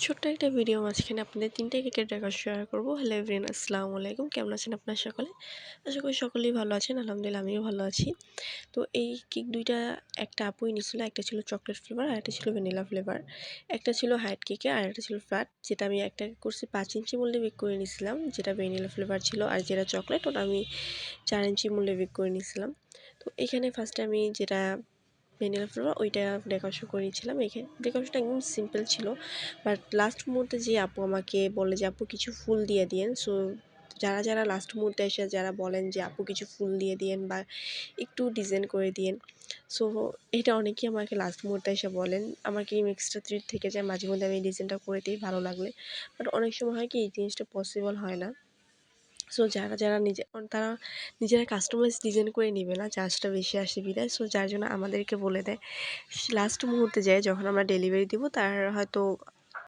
ছোট্ট একটা ভিডিও মাঝখানে আপনাদের ৩ টা কেকের ডেকোর শেয়ার করব। হ্যালো এভরিওয়ান, আসসালামু আলাইকুম। কেমন আছেন আপনারা সকলে? আশা করি সকলেই ভালো আছেন। আলহামদুলিল্লাহ আমিও ভালো আছি। তো এই কেক ২ টা একটা আপুই নিছিল। একটা ছিল চকলেট ফ্লেভার আর একটা ছিল ভ্যানিলা ফ্লেভার। একটা ছিল হাইট কেকে আর একটা ছিল ফ্ল্যাট। যেটা আমি একটা করছি ৫ ইঞ্চি মূল্যে বেক করে নিছিলাম। যেটা ভ্যানিলা ফ্লেভার ছিল আর যেটা চকলেট ওটা আমি ৪ ইঞ্চি মূল্যে বেক করে নিছিলাম। তো এখানে ফার্স্টে আমি যেটা ভ্যানিলা ফ্লেভার ওইটা ডেকোরেশন করেছিলাম। এখানে ডেকোরেশনটা একদম সিম্পল ছিল, বাট লাস্ট মুহূর্তে যে আপু আমাকে বলে যে আপু কিছু ফুল দিয়ে দিয়েন। সো যারা লাস্ট মুহূর্তে এসে যারা বলেন যে আপু কিছু ফুল দিয়ে দিয়েন বা একটু ডিজাইন করে দিয়েন, সো এটা অনেকেই আমাকে লাস্ট মুহূর্তে এসে বলেন। আমার কি এক্সট্রা থ্রিড থেকে যায়, মাঝে মধ্যে আমি এই ডিজাইনটা করে দিই ভালো লাগলে, বাট অনেক সময় হয় কি এই জিনিসটা পসিবল হয় না। সো যারা তারা নিজেরা কাস্টমাইজ ডিজাইন করে নিবে না, চার্জটা বেশি আসে বিধায়। সো যার জন্য আমাদেরকে বলে দেয় লাস্ট মুহূর্তে যায়, যখন আমরা ডেলিভারি দিব তার হয়তো